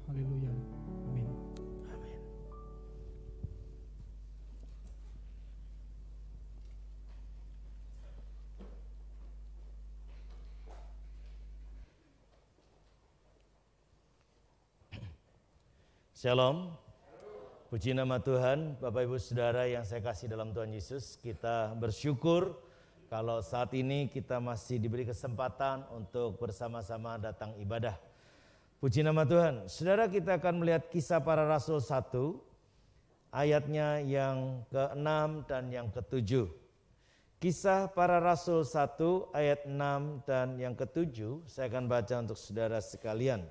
Haleluya. Amin. Amin. Shalom. Puji nama Tuhan, Bapak Ibu Saudara yang saya kasih dalam Tuhan Yesus. Kita bersyukur kalau saat ini kita masih diberi kesempatan untuk bersama-sama datang ibadah. Puji nama Tuhan. Saudara, kita akan melihat Kisah Para Rasul 1, ayatnya yang ke-6 dan yang ke-7. Kisah Para Rasul 1 ayat 6 dan yang ke-7, saya akan baca untuk saudara sekalian.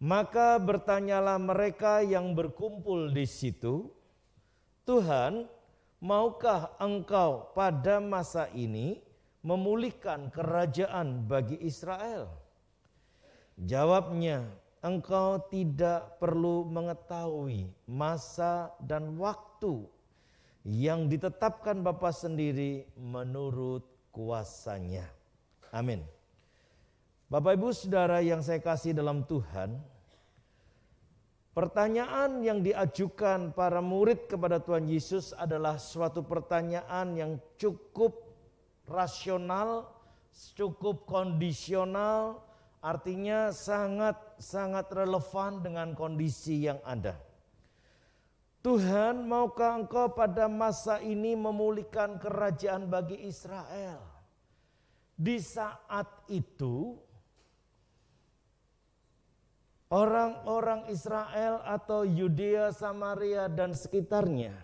Maka bertanyalah mereka yang berkumpul di situ, Tuhan, maukah engkau pada masa ini memulihkan kerajaan bagi Israel? Jawabnya, engkau tidak perlu mengetahui masa dan waktu yang ditetapkan Bapa sendiri menurut kuasanya. Amin. Bapak Ibu Saudara yang saya kasih dalam Tuhan, pertanyaan yang diajukan para murid kepada Tuhan Yesus adalah suatu pertanyaan yang cukup rasional, cukup kondisional, artinya sangat relevan dengan kondisi yang ada. Tuhan, maukah engkau pada masa ini memulihkan kerajaan bagi Israel? Di saat itu, orang-orang Israel atau Yudea, Samaria dan sekitarnya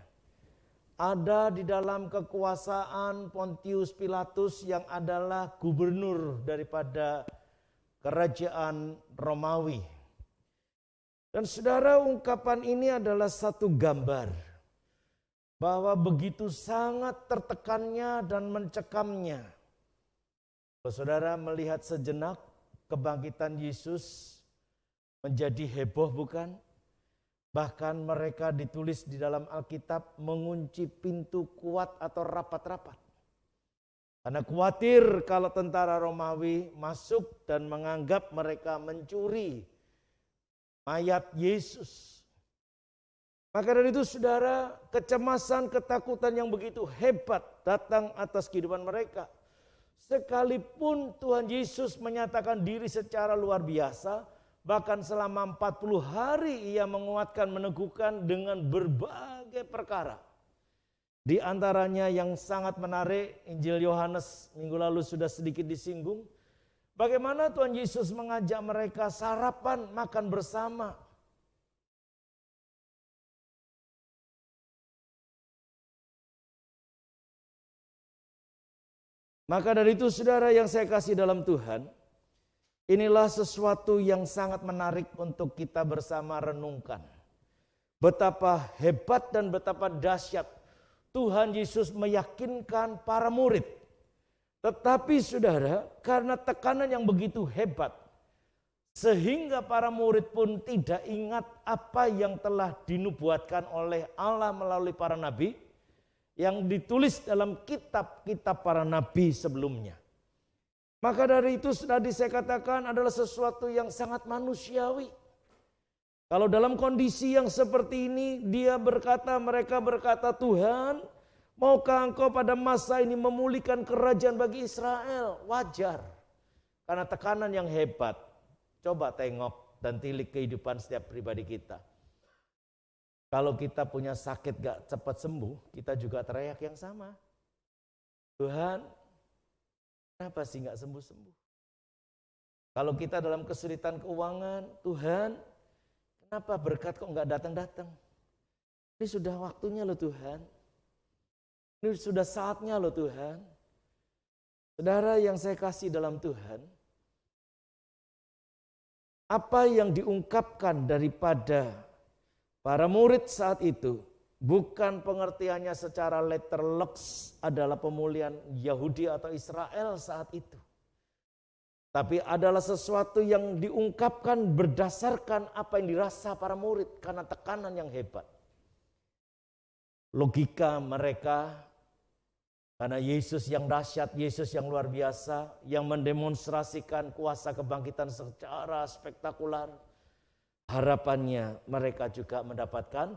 ada di dalam kekuasaan Pontius Pilatus yang adalah gubernur daripada kerajaan Romawi. Dan saudara, ungkapan ini adalah satu gambar bahwa begitu sangat tertekannya dan mencekamnya. Saudara melihat sejenak kebangkitan Yesus menjadi heboh, bukan? Bahkan mereka ditulis di dalam Alkitab mengunci pintu kuat atau rapat-rapat. Karena khawatir kalau tentara Romawi masuk dan menganggap mereka mencuri mayat Yesus. Maka dari itu saudara, kecemasan, ketakutan yang begitu hebat datang atas kehidupan mereka. Sekalipun Tuhan Yesus menyatakan diri secara luar biasa, bahkan selama 40 hari ia menguatkan, meneguhkan dengan berbagai perkara. Di antaranya yang sangat menarik, Injil Yohanes minggu lalu sudah sedikit disinggung. Bagaimana Tuhan Yesus mengajak mereka sarapan, makan bersama. Maka dari itu saudara yang saya kasih dalam Tuhan, inilah sesuatu yang sangat menarik untuk kita bersama renungkan. Betapa hebat dan betapa dahsyat Tuhan Yesus meyakinkan para murid. Tetapi saudara, karena tekanan yang begitu hebat, sehingga para murid pun tidak ingat apa yang telah dinubuatkan oleh Allah melalui para nabi, yang ditulis dalam kitab-kitab para nabi sebelumnya. Maka dari itu tadi saya katakan adalah sesuatu yang sangat manusiawi. Kalau dalam kondisi yang seperti ini mereka berkata, Tuhan, maukah engkau pada masa ini memulihkan kerajaan bagi Israel? Wajar, karena tekanan yang hebat. Coba tengok dan tilik kehidupan setiap pribadi kita. Kalau kita punya sakit gak cepat sembuh, kita juga teriak yang sama. Tuhan, kenapa sih gak sembuh-sembuh? Kalau kita dalam kesulitan keuangan, Tuhan, kenapa berkat kok gak datang-datang? Ini sudah waktunya loh Tuhan. Ini sudah saatnya loh Tuhan. Saudara yang saya kasih dalam Tuhan, apa yang diungkapkan daripada para murid saat itu bukan pengertiannya secara letterlux adalah pemulihan Yahudi atau Israel saat itu. Tapi adalah sesuatu yang diungkapkan berdasarkan apa yang dirasa para murid karena tekanan yang hebat. Logika mereka, karena Yesus yang dahsyat, Yesus yang luar biasa, yang mendemonstrasikan kuasa kebangkitan secara spektakular. harapannya mereka juga mendapatkan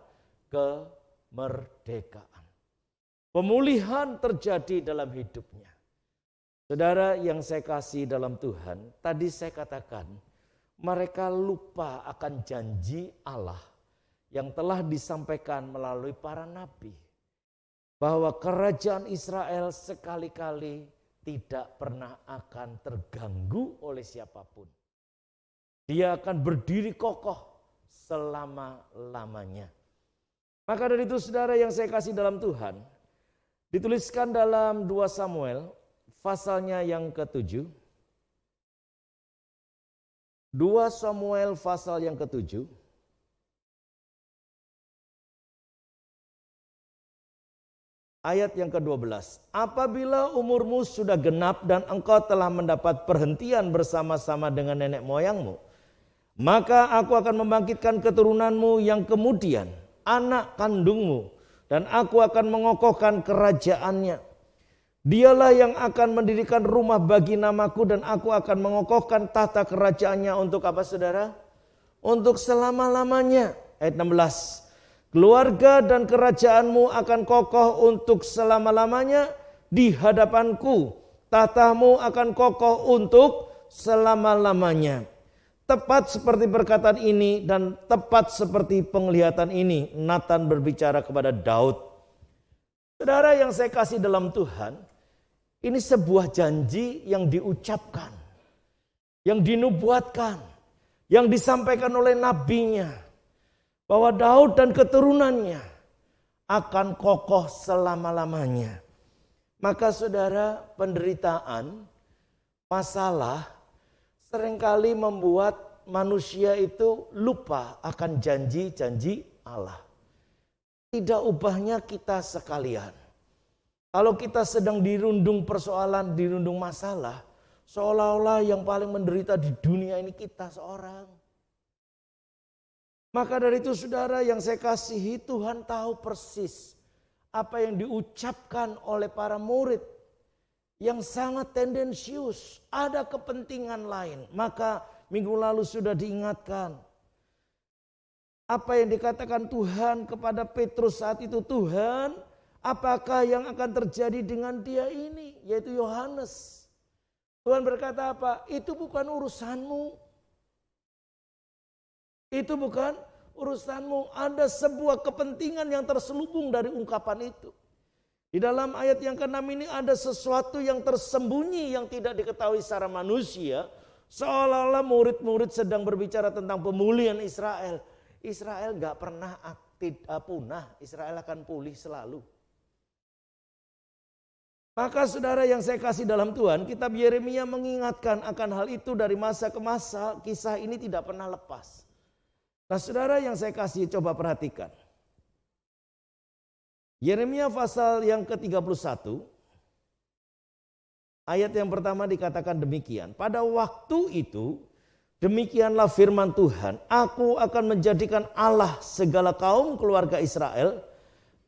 kemerdekaan. Pemulihan terjadi dalam hidupnya. Saudara yang saya kasih dalam Tuhan, tadi saya katakan mereka lupa akan janji Allah yang telah disampaikan melalui para nabi. Bahwa kerajaan Israel sekali-kali tidak pernah akan terganggu oleh siapapun. Dia akan berdiri kokoh selama-lamanya. Maka dari itu saudara yang saya kasih dalam Tuhan, dituliskan dalam 2 Samuel pasalnya yang ke-7. 2 Samuel pasal yang ke-7. Ayat yang ke-12. Apabila umurmu sudah genap dan engkau telah mendapat perhentian bersama-sama dengan nenek moyangmu, maka aku akan membangkitkan keturunanmu yang kemudian, anak kandungmu, dan aku akan mengokohkan kerajaannya. Dialah yang akan mendirikan rumah bagi namaku dan aku akan mengokohkan tahta kerajaannya untuk apa saudara? Untuk selama-lamanya. Ayat 16. Keluarga dan kerajaanmu akan kokoh untuk selama-lamanya di hadapanku. Tahtamu akan kokoh untuk selama-lamanya. Tepat seperti perkataan ini dan tepat seperti penglihatan ini, Nathan berbicara kepada Daud. Saudara yang saya kasih dalam Tuhan, ini sebuah janji yang diucapkan, yang dinubuatkan, yang disampaikan oleh nabinya. Bahwa Daud dan keturunannya akan kokoh selama-lamanya. Maka saudara, penderitaan, masalah seringkali membuat manusia itu lupa akan janji-janji Allah. Tidak ubahnya kita sekalian. Kalau kita sedang dirundung persoalan, dirundung masalah, seolah-olah yang paling menderita di dunia ini kita seorang. Maka dari itu saudara yang saya kasihi, Tuhan tahu persis apa yang diucapkan oleh para murid yang sangat tendensius, ada kepentingan lain. Maka minggu lalu sudah diingatkan. Apa yang dikatakan Tuhan kepada Petrus saat itu, Tuhan, apakah yang akan terjadi dengan dia ini, yaitu Yohanes. Tuhan berkata apa? Itu bukan urusanmu. Itu bukan urusanmu. Ada sebuah kepentingan yang terselubung dari ungkapan itu. Di dalam ayat yang ke-6 ini ada sesuatu yang tersembunyi yang tidak diketahui secara manusia. Seolah-olah murid-murid sedang berbicara tentang pemulihan Israel. Israel gak pernah punah. Israel akan pulih selalu. Maka saudara yang saya kasih dalam Tuhan, kitab Yeremia mengingatkan akan hal itu dari masa ke masa. Kisah ini tidak pernah lepas. Nah saudara yang saya kasih, coba perhatikan. Yeremia pasal yang ke-31, ayat yang pertama dikatakan demikian. Pada waktu itu, demikianlah firman Tuhan, aku akan menjadikan Allah segala kaum keluarga Israel,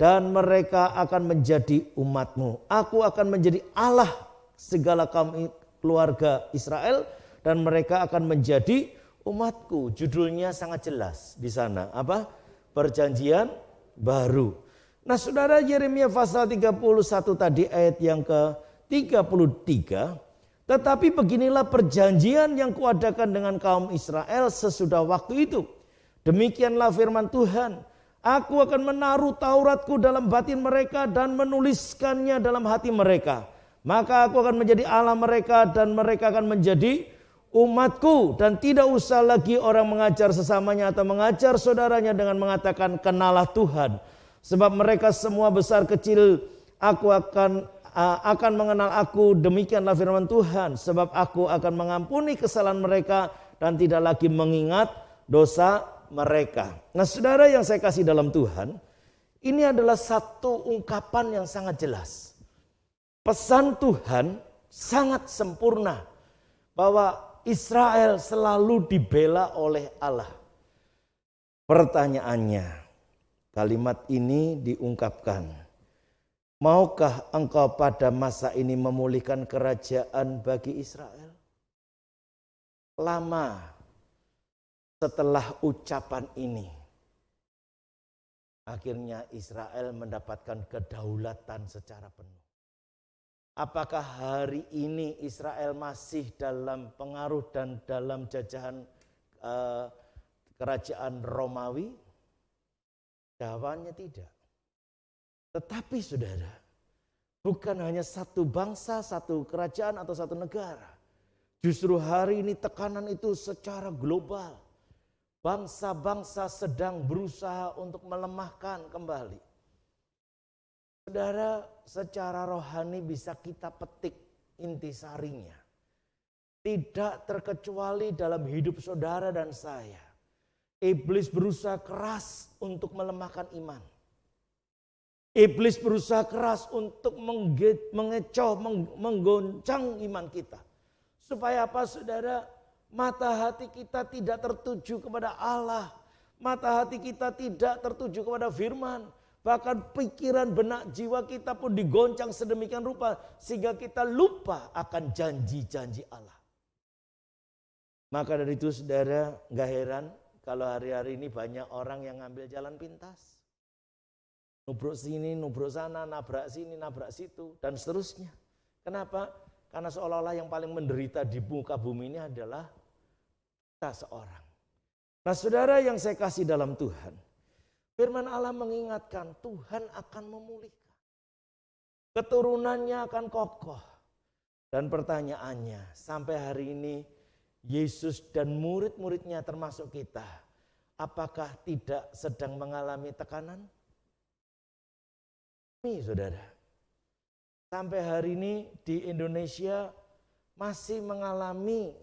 dan mereka akan menjadi umatmu. Aku akan menjadi Allah segala kaum keluarga Israel, dan mereka akan menjadi umatku. Judulnya sangat jelas di sana. Apa? Perjanjian baru. Nah saudara, Yeremia pasal 31 tadi ayat yang ke-33. Tetapi beginilah perjanjian yang kuadakan dengan kaum Israel sesudah waktu itu. Demikianlah firman Tuhan. Aku akan menaruh Tauratku dalam batin mereka dan menuliskannya dalam hati mereka. Maka aku akan menjadi Allah mereka dan mereka akan menjadi umatku, dan tidak usah lagi orang mengajar sesamanya atau mengajar saudaranya dengan mengatakan kenalah Tuhan. Sebab mereka semua besar kecil aku akan mengenal aku, demikianlah firman Tuhan. Sebab aku akan mengampuni kesalahan mereka dan tidak lagi mengingat dosa mereka. Nah saudara yang saya kasih dalam Tuhan, ini adalah satu ungkapan yang sangat jelas. Pesan Tuhan sangat sempurna bahwa Israel selalu dibela oleh Allah. Pertanyaannya, kalimat ini diungkapkan. Maukah engkau pada masa ini memulihkan kerajaan bagi Israel? Lama Setelah ucapan ini, akhirnya Israel mendapatkan kedaulatan secara penuh. Apakah hari ini Israel masih dalam pengaruh dan dalam jajahan kerajaan Romawi? Jawabannya tidak. Tetapi saudara, bukan hanya satu bangsa, satu kerajaan atau satu negara. Justru hari ini tekanan itu secara global. Bangsa-bangsa sedang berusaha untuk melemahkan kembali. Saudara, secara rohani bisa kita petik intisarinya. Tidak terkecuali dalam hidup saudara dan saya. Iblis berusaha keras untuk melemahkan iman. Iblis berusaha keras untuk mengecoh, menggoncang iman kita. Supaya apa saudara? Mata hati kita tidak tertuju kepada Allah. Mata hati kita tidak tertuju kepada firman. Bahkan pikiran benak jiwa kita pun digoncang sedemikian rupa. Sehingga kita lupa akan janji-janji Allah. Maka dari itu saudara, gak heran kalau hari-hari ini banyak orang yang ngambil jalan pintas. Nubruk sini, nubruk sana, nabrak sini, nabrak situ, dan seterusnya. Kenapa? Karena seolah-olah yang paling menderita di muka bumi ini adalah kita seorang. Nah saudara yang saya kasih dalam Tuhan, firman Allah mengingatkan Tuhan akan memulihkan. Keturunannya akan kokoh. Dan pertanyaannya, sampai hari ini Yesus dan murid-muridnya termasuk kita, apakah tidak sedang mengalami tekanan? Ini saudara, sampai hari ini di Indonesia masih mengalami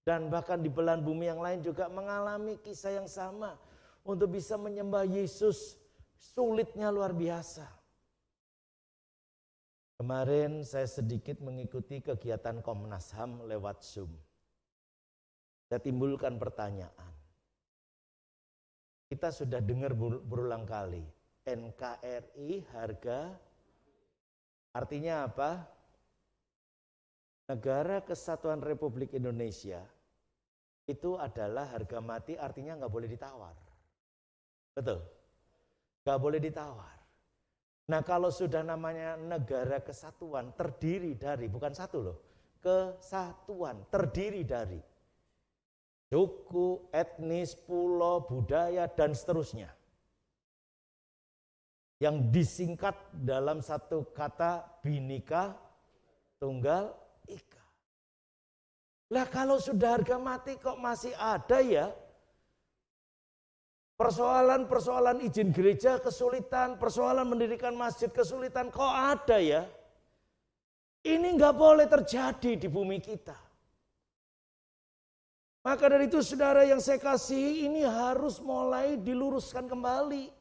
dan bahkan di belahan bumi yang lain juga mengalami kisah yang sama. Untuk bisa menyembah Yesus sulitnya luar biasa. Kemarin saya sedikit mengikuti kegiatan Komnas HAM lewat Zoom. Saya timbulkan pertanyaan. Kita sudah dengar berulang kali. NKRI harga artinya apa? Negara Kesatuan Republik Indonesia itu adalah harga mati, artinya nggak boleh ditawar. Betul? Nggak boleh ditawar. Nah kalau sudah namanya negara kesatuan terdiri dari, bukan satu loh, kesatuan terdiri dari suku, etnis, pulau, budaya, dan seterusnya. Yang disingkat dalam satu kata Bhinneka Tunggal Ika. Lah kalau sudah harga mati kok masih ada ya? Persoalan-persoalan izin gereja kesulitan, persoalan mendirikan masjid kesulitan, kok ada ya? Ini nggak boleh terjadi di bumi kita. Maka dari itu saudara yang saya kasih ini harus mulai diluruskan kembali.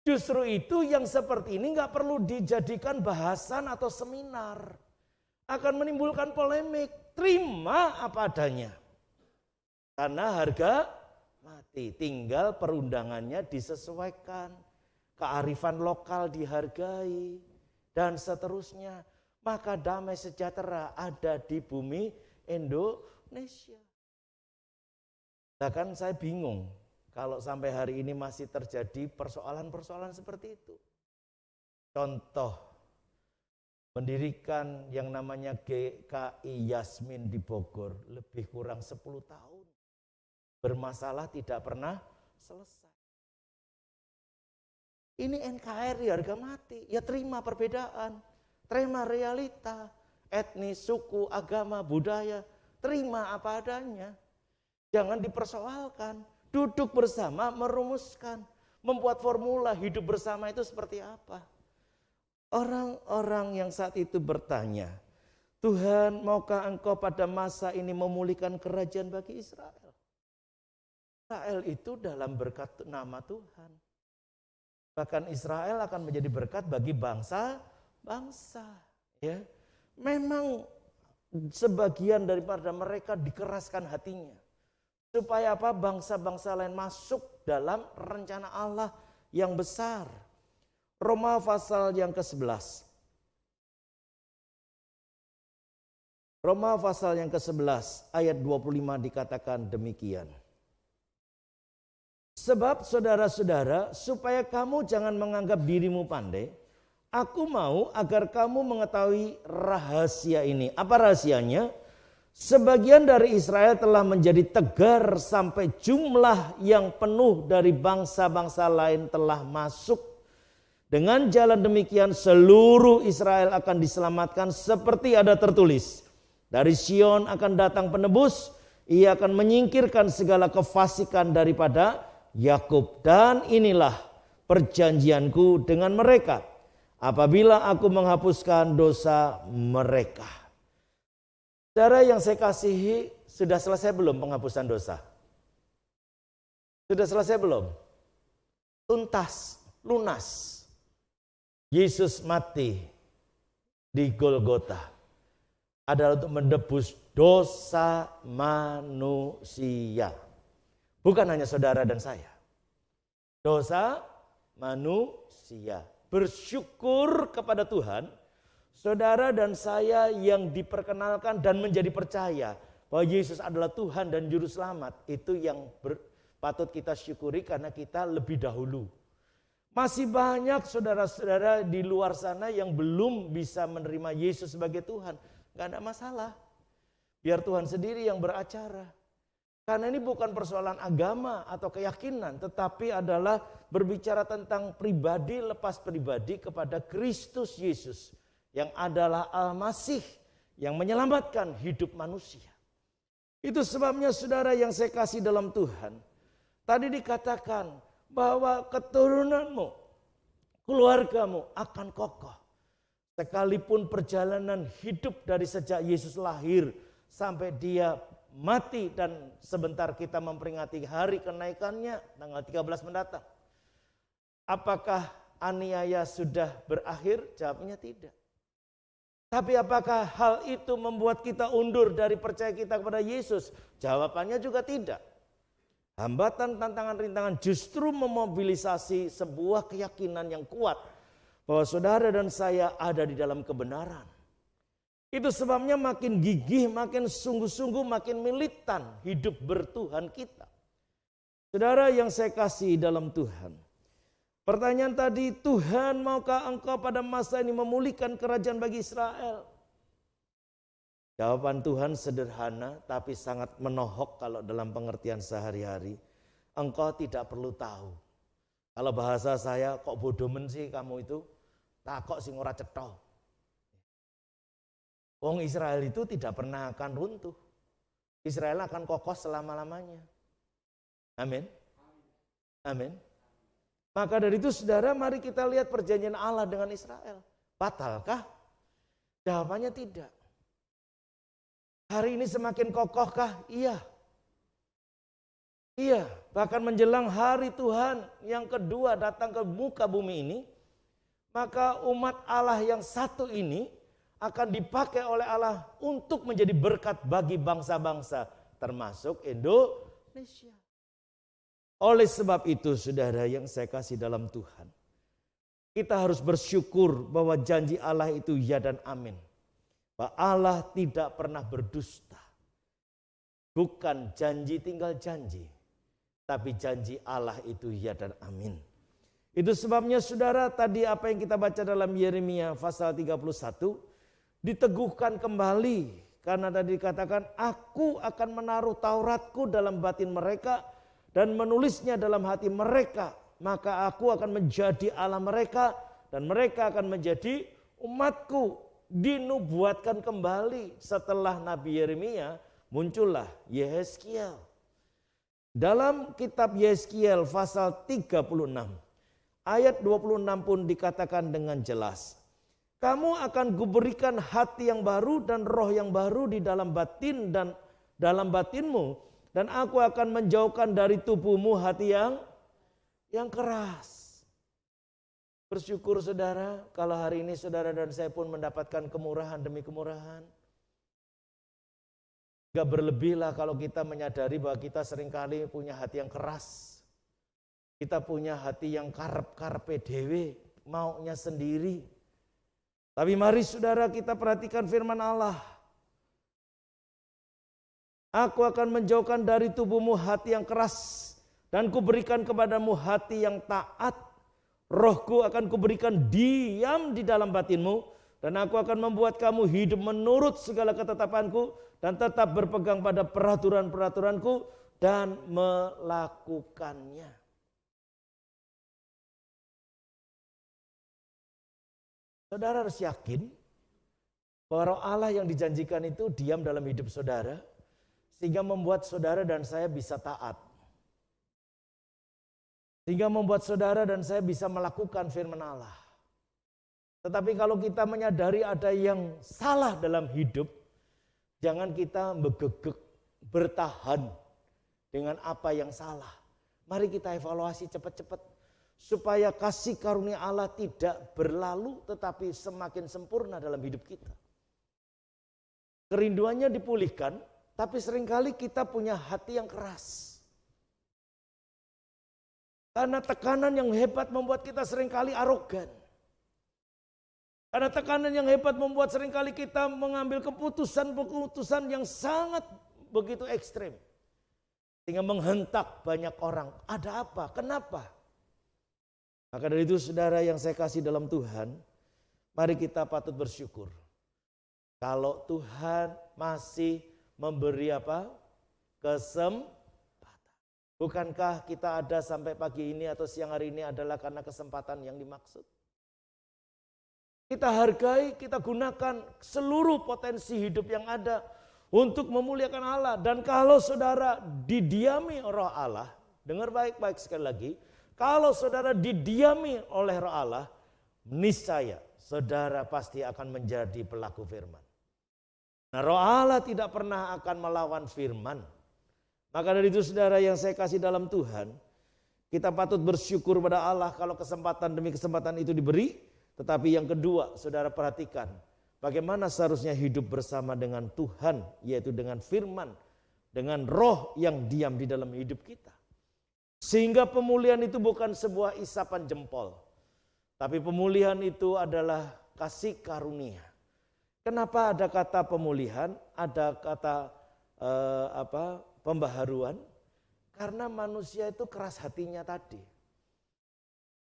Justru itu yang seperti ini nggak perlu dijadikan bahasan atau seminar. Akan menimbulkan polemik. Terima apa adanya. Karena harga mati. Tinggal perundangannya disesuaikan. Kearifan lokal dihargai. Dan seterusnya. Maka damai sejahtera ada di bumi Indonesia. Bahkan saya bingung. Kalau sampai hari ini masih terjadi persoalan-persoalan seperti itu. Contoh. Mendirikan yang namanya GKI Yasmin di Bogor lebih kurang 10 tahun. Bermasalah tidak pernah selesai. Ini NKRI harga mati. Ya terima perbedaan. Terima realita. Etnis, suku, agama, budaya. Terima apa adanya. Jangan dipersoalkan. Duduk bersama merumuskan. Membuat formula hidup bersama itu seperti apa. Orang-orang yang saat itu bertanya, Tuhan maukah engkau pada masa ini memulihkan kerajaan bagi Israel? Israel itu dalam berkat nama Tuhan. Bahkan Israel akan menjadi berkat bagi bangsa-bangsa. Ya, memang sebagian daripada mereka dikeraskan hatinya. Supaya apa? Bangsa-bangsa lain masuk dalam rencana Allah yang besar. Roma pasal yang ke-11. Roma pasal yang ke-11 ayat 25 dikatakan demikian. Sebab saudara-saudara, supaya kamu jangan menganggap dirimu pandai, aku mau agar kamu mengetahui rahasia ini. Apa rahasianya? Sebagian dari Israel telah menjadi tegar sampai jumlah yang penuh dari bangsa-bangsa lain telah masuk. Dengan jalan demikian seluruh Israel akan diselamatkan seperti ada tertulis. Dari Sion akan datang penebus, ia akan menyingkirkan segala kefasikan daripada Yakub. Dan inilah perjanjianku dengan mereka apabila aku menghapuskan dosa mereka. Saudara yang saya kasihi, sudah selesai belum penghapusan dosa? Sudah selesai belum? Tuntas, lunas. Yesus mati di Golgota adalah untuk menebus dosa manusia. Bukan hanya saudara dan saya. Dosa manusia. Bersyukur kepada Tuhan. Saudara dan saya yang diperkenalkan dan menjadi percaya bahwa Yesus adalah Tuhan dan Juru Selamat. Itu yang patut kita syukuri karena kita lebih dahulu. Masih banyak saudara-saudara di luar sana yang belum bisa menerima Yesus sebagai Tuhan. Gak ada masalah. Biar Tuhan sendiri yang beracara. Karena ini bukan persoalan agama atau keyakinan. Tetapi adalah berbicara tentang pribadi lepas pribadi kepada Kristus Yesus. Yang adalah Al-Masih yang menyelamatkan hidup manusia. Itu sebabnya saudara yang saya kasih dalam Tuhan. Tadi dikatakan bahwa keturunanmu, keluargamu akan kokoh. Sekalipun perjalanan hidup dari sejak Yesus lahir sampai dia mati dan sebentar kita memperingati hari kenaikannya tanggal 13 mendatang. Apakah aniaya sudah berakhir? Jawabnya tidak. Tapi apakah hal itu membuat kita undur dari percaya kita kepada Yesus? Jawabannya juga tidak. Hambatan, tantangan, rintangan justru memobilisasi sebuah keyakinan yang kuat bahwa saudara dan saya ada di dalam kebenaran. Itu sebabnya makin gigih, makin sungguh-sungguh, makin militan hidup bertuhan kita. Saudara yang saya kasih dalam Tuhan. Pertanyaan tadi, Tuhan maukah engkau pada masa ini memulihkan kerajaan bagi Israel? Jawaban Tuhan sederhana tapi sangat menohok kalau dalam pengertian sehari-hari. Engkau tidak perlu tahu. Kalau bahasa saya, kok bodoh men sih kamu itu? Takok sing ora cetha. Wong Israel itu tidak pernah akan runtuh. Israel akan kokoh selama-lamanya. Amin. Amin. Maka dari itu saudara, mari kita lihat perjanjian Allah dengan Israel. Batalkah? Jawabannya tidak. Hari ini semakin kokohkah? Iya. Iya, bahkan menjelang hari Tuhan yang kedua datang ke muka bumi ini, maka umat Allah yang satu ini akan dipakai oleh Allah untuk menjadi berkat bagi bangsa-bangsa, termasuk Indonesia. Oleh sebab itu saudara yang saya kasih dalam Tuhan, kita harus bersyukur bahwa janji Allah itu ya dan amin. Bahwa Allah tidak pernah berdusta. Bukan janji tinggal janji, tapi janji Allah itu ya dan amin. Itu sebabnya saudara tadi apa yang kita baca dalam Yeremia pasal 31 diteguhkan kembali. Karena tadi dikatakan aku akan menaruh Tauratku dalam batin mereka dan menulisnya dalam hati mereka, maka aku akan menjadi Allah mereka dan mereka akan menjadi umatku. Dinubuatkan kembali setelah Nabi Yeremia muncullah Yehezkiel. Dalam kitab Yehezkiel pasal 36 ayat 26 pun dikatakan dengan jelas. Kamu akan kuberikan hati yang baru dan roh yang baru di dalam batin dan dalam batinmu. Dan aku akan menjauhkan dari tubuhmu hati yang keras. Bersyukur saudara kalau hari ini saudara dan saya pun mendapatkan kemurahan demi kemurahan. Gak berlebihlah kalau kita menyadari bahwa kita seringkali punya hati yang keras. Kita punya hati yang karep-karepe dewe, maunya sendiri. Tapi mari saudara kita perhatikan firman Allah. Aku akan menjauhkan dari tubuhmu hati yang keras Dan kuberikan kepadamu hati yang taat. Rohku akan kuberikan diam di dalam batinmu. Dan aku akan membuat kamu hidup menurut segala ketetapanku. Dan tetap berpegang pada peraturan-peraturanku. Dan melakukannya. Saudara harus yakin bahwa Roh Allah yang dijanjikan itu diam dalam hidup saudara. Sehingga membuat saudara dan saya bisa taat. Sehingga membuat saudara dan saya bisa melakukan firman Allah. Tetapi kalau kita menyadari ada yang salah dalam hidup, jangan kita begegek, bertahan dengan apa yang salah. Mari kita evaluasi cepat-cepat. Supaya kasih karunia Allah tidak berlalu tetapi semakin sempurna dalam hidup kita. Kerinduannya dipulihkan, tapi seringkali kita punya hati yang keras. Karena tekanan yang hebat membuat kita seringkali arogan. Karena tekanan yang hebat membuat seringkali kita mengambil keputusan-keputusan yang sangat begitu ekstrim. Sehingga menghentak banyak orang. Ada apa? Kenapa? Maka dari itu saudara yang saya kasih dalam Tuhan, mari kita patut bersyukur. Kalau Tuhan masih memberi apa? Kesempatan. Bukankah kita ada sampai pagi ini atau siang hari ini adalah karena kesempatan yang dimaksud? Kita hargai, kita gunakan seluruh potensi hidup yang ada untuk memuliakan Allah. Dan kalau saudara didiami Roh Allah, dengar baik-baik sekali lagi, kalau saudara didiami oleh Roh Allah, niscaya saudara pasti akan menjadi pelaku firman. Nah, Roh Allah tidak pernah akan melawan firman. Maka dari itu saudara yang saya kasih dalam Tuhan, kita patut bersyukur pada Allah kalau kesempatan demi kesempatan itu diberi. Tetapi yang kedua, saudara perhatikan bagaimana seharusnya hidup bersama dengan Tuhan, yaitu dengan firman, dengan roh yang diam di dalam hidup kita. Sehingga pemulihan itu bukan sebuah isapan jempol, tapi pemulihan itu adalah kasih karunia. Kenapa ada kata pemulihan, ada kata pembaharuan? Karena manusia itu keras hatinya tadi.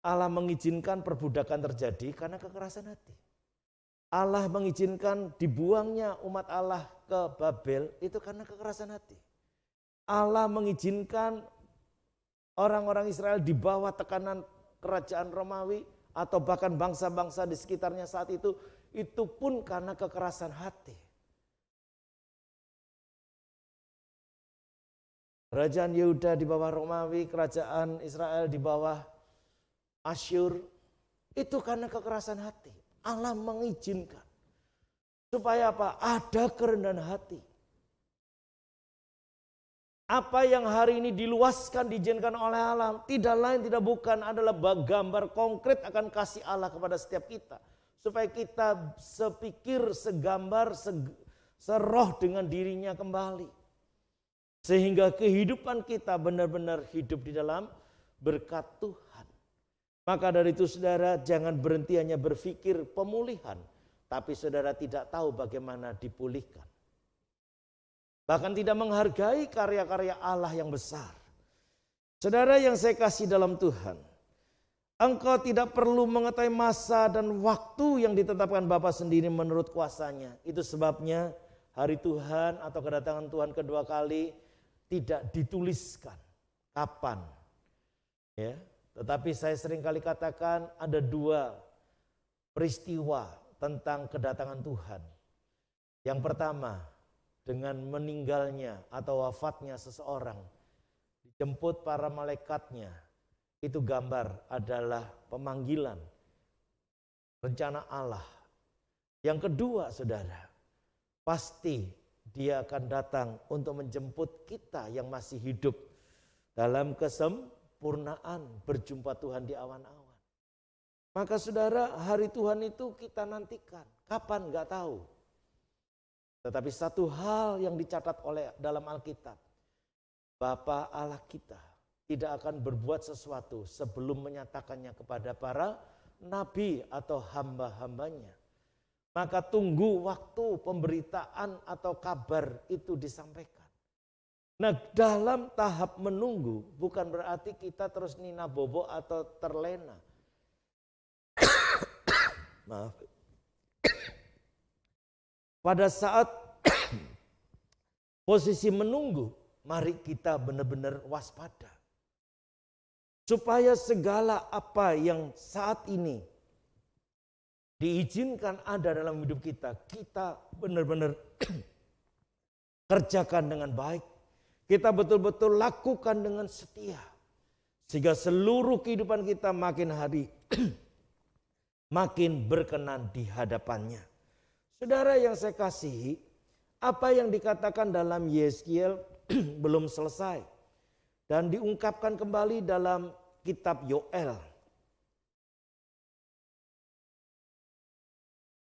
Allah mengizinkan perbudakan terjadi karena kekerasan hati. Allah mengizinkan dibuangnya umat Allah ke Babel itu karena kekerasan hati. Allah mengizinkan orang-orang Israel di bawah tekanan kerajaan Romawi atau bahkan bangsa-bangsa di sekitarnya saat itu pun karena kekerasan hati. Kerajaan Yehuda di bawah Romawi, kerajaan Israel di bawah Asyur, itu karena kekerasan hati. Allah mengizinkan. Supaya apa? Ada kerendahan hati. Apa yang hari ini diluaskan, diizinkan oleh Allah, tidak lain tidak bukan adalah gambar konkret akan kasih Allah kepada setiap kita. Supaya kita sepikir, segambar, seroh dengan dirinya kembali. Sehingga kehidupan kita benar-benar hidup di dalam berkat Tuhan. Maka dari itu saudara jangan berhenti hanya berpikir pemulihan. Tapi saudara tidak tahu bagaimana dipulihkan. Bahkan tidak menghargai karya-karya Allah yang besar. Saudara yang saya kasih dalam Tuhan. Engkau tidak perlu mengetahui masa dan waktu yang ditetapkan Bapa sendiri menurut kuasanya. Itu sebabnya hari Tuhan atau kedatangan Tuhan kedua kali tidak dituliskan kapan. Ya. Tetapi saya sering kali katakan ada dua peristiwa tentang kedatangan Tuhan. Yang pertama, dengan meninggalnya atau wafatnya seseorang, dijemput para malaikatnya, itu gambar adalah pemanggilan rencana Allah. Yang kedua saudara, pasti dia akan datang untuk menjemput kita yang masih hidup dalam kesempurnaan berjumpa Tuhan di awan-awan. Maka saudara, hari Tuhan itu kita nantikan. Kapan? Gak tahu. Tetapi satu hal yang dicatat oleh dalam Alkitab, Bapa Allah kita tidak akan berbuat sesuatu sebelum menyatakannya kepada para nabi atau hamba-hambanya. Maka tunggu waktu pemberitaan atau kabar itu disampaikan. Nah, dalam tahap menunggu bukan berarti kita terus nina bobo atau terlena. Maaf. Pada saat posisi menunggu, mari kita benar-benar waspada. Supaya segala apa yang saat ini diizinkan ada dalam hidup kita, kita benar-benar kerjakan dengan baik. Kita betul-betul lakukan dengan setia. Sehingga seluruh kehidupan kita makin hari makin berkenan di hadapannya. Saudara yang saya kasihi, apa yang dikatakan dalam Yeskiel belum selesai. Dan diungkapkan kembali dalam kitab Yoel.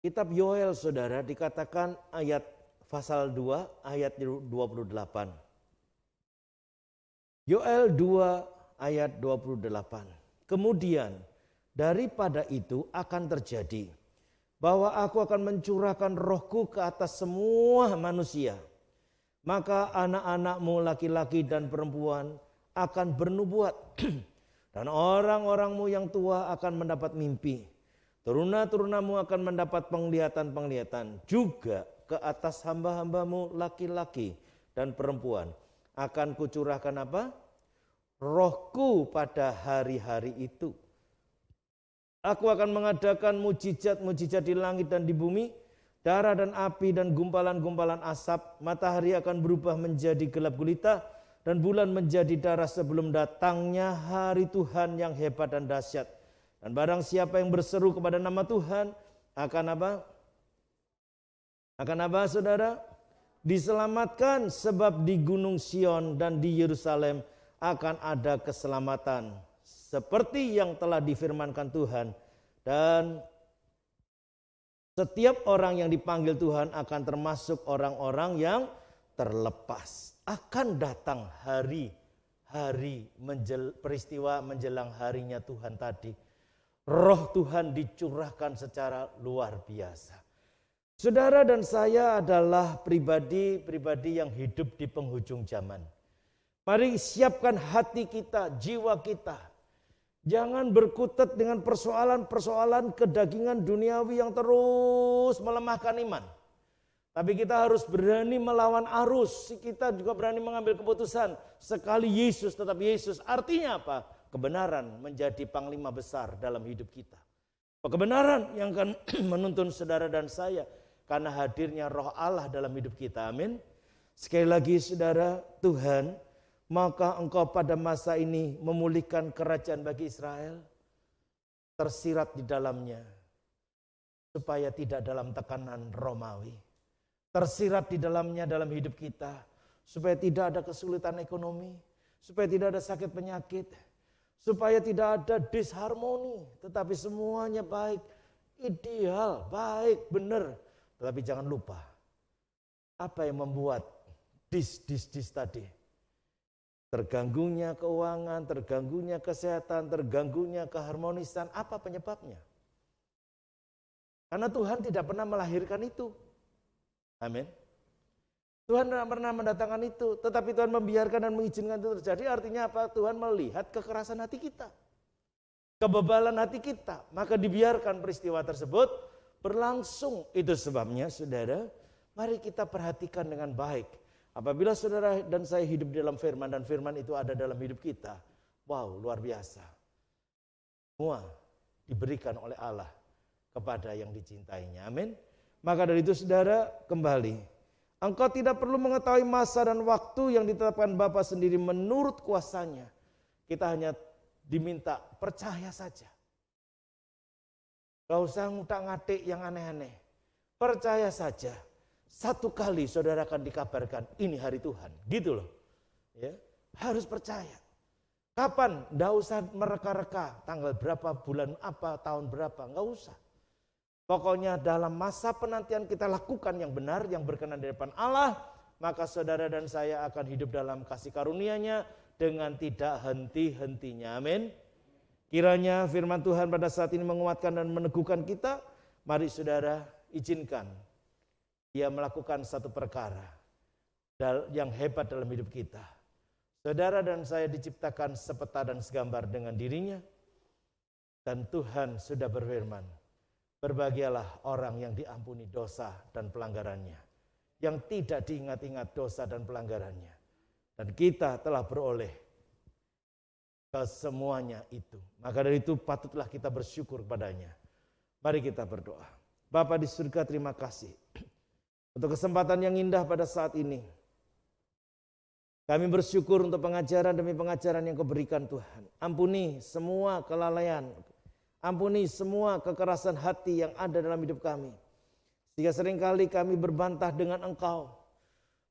Kitab Yoel, saudara, dikatakan ayat pasal 2 ayat 28. Yoel 2 ayat 28. Kemudian daripada itu akan terjadi bahwa aku akan mencurahkan rohku ke atas semua manusia. Maka anak-anakmu laki-laki dan perempuan akan bernubuat. Dan orang-orangmu yang tua akan mendapat mimpi. Turuna-turunamu akan mendapat penglihatan-penglihatan. Juga ke atas hamba-hambamu laki-laki dan perempuan akan kucurahkan apa? Rohku pada hari-hari itu. Aku akan mengadakan mujizat-mujizat di langit dan di bumi, darah dan api dan gumpalan-gumpalan asap. Matahari akan berubah menjadi gelap gulita dan bulan menjadi darah sebelum datangnya hari Tuhan yang hebat dan dahsyat. Dan barang siapa yang berseru kepada nama Tuhan akan apa? Akan apa, saudara? Diselamatkan, sebab di Gunung Sion dan di Yerusalem akan ada keselamatan. Seperti yang telah difirmankan Tuhan. Dan setiap orang yang dipanggil Tuhan akan termasuk orang-orang yang terlepas. Akan datang peristiwa menjelang harinya Tuhan tadi. Roh Tuhan dicurahkan secara luar biasa. Saudara dan saya adalah pribadi yang hidup di penghujung zaman. Mari siapkan hati kita, jiwa kita. Jangan berkutat dengan persoalan-persoalan kedagingan duniawi yang terus melemahkan iman. Tapi kita harus berani melawan arus. Kita juga berani mengambil keputusan. Sekali Yesus tetap Yesus. Artinya apa? Kebenaran menjadi panglima besar dalam hidup kita. Kebenaran yang akan menuntun saudara dan saya. Karena hadirnya roh Allah dalam hidup kita. Amin. Sekali lagi saudara, Tuhan, maka engkau pada masa ini memulihkan kerajaan bagi Israel. Tersirat di dalamnya. Supaya tidak dalam tekanan Romawi. Tersirat di dalamnya dalam hidup kita. Supaya tidak ada kesulitan ekonomi. Supaya tidak ada sakit penyakit. Supaya tidak ada disharmoni. Tetapi semuanya baik. Ideal, baik, benar. Tetapi jangan lupa, apa yang membuat dis tadi? Terganggunya keuangan, terganggunya kesehatan, terganggunya keharmonisan, apa penyebabnya? Karena Tuhan tidak pernah melahirkan itu. Amin. Tuhan tidak pernah mendatangkan itu, tetapi Tuhan membiarkan dan mengizinkan itu terjadi. Artinya apa? Tuhan melihat kekerasan hati kita, kebebalan hati kita, maka dibiarkan peristiwa tersebut berlangsung. Itu sebabnya saudara, mari kita perhatikan dengan baik. Apabila saudara dan saya hidup di dalam firman dan firman itu ada dalam hidup kita, wow, luar biasa. Semua diberikan oleh Allah kepada yang dicintainya. Amin. Maka dari itu saudara, kembali. Engkau tidak perlu mengetahui masa dan waktu yang ditetapkan Bapa sendiri menurut kuasanya. Kita hanya diminta percaya saja. Gak usah ngutak-ngatik yang aneh-aneh. Percaya saja. Satu kali saudara akan dikabarkan ini hari Tuhan. Gitu loh. Ya, harus percaya. Kapan? Gak usah mereka-reka. Tanggal berapa, bulan apa, tahun berapa. Gak usah. Pokoknya dalam masa penantian kita lakukan yang benar, yang berkenan di depan Allah. Maka saudara dan saya akan hidup dalam kasih karunia-Nya dengan tidak henti-hentinya. Amin. Kiranya firman Tuhan pada saat ini menguatkan dan meneguhkan kita. Mari saudara izinkan dia melakukan satu perkara. yang hebat dalam hidup kita. Saudara dan saya diciptakan sepeta dan segambar dengan dirinya. Dan Tuhan sudah berfirman, berbahagialah orang yang diampuni dosa dan pelanggarannya, yang tidak diingat-ingat dosa dan pelanggarannya. Dan kita telah beroleh kesemuanya itu. Maka dari itu patutlah kita bersyukur kepadanya. Mari kita berdoa. Bapa di surga, terima kasih untuk kesempatan yang indah pada saat ini. Kami bersyukur untuk pengajaran demi pengajaran yang Kau berikan Tuhan. Ampuni semua kelalaian, ampuni semua kekerasan hati yang ada dalam hidup kami. Sehingga seringkali kami berbantah dengan Engkau.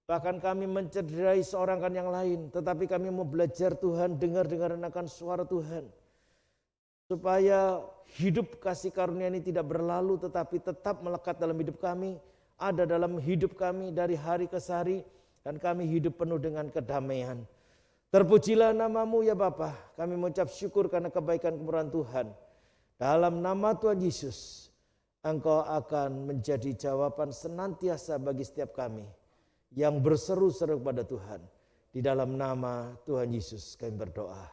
Bahkan kami mencederai seorang kan yang lain. Tetapi kami mau belajar Tuhan, dengar-dengaran akan suara Tuhan. Supaya hidup kasih karunia ini tidak berlalu, tetapi tetap melekat dalam hidup kami. Ada dalam hidup kami dari hari ke hari. Dan kami hidup penuh dengan kedamaian. Terpujilah nama-Mu ya Bapa. Kami mengucap syukur karena kebaikan kemurahan Tuhan. Dalam nama Tuhan Yesus, Engkau akan menjadi jawaban senantiasa bagi setiap kami yang berseru-seru kepada Tuhan. Di dalam nama Tuhan Yesus kami berdoa.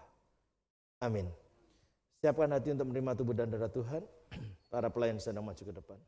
Amin. Siapkan hati untuk menerima tubuh dan darah Tuhan. Para pelayan sedang maju ke depan.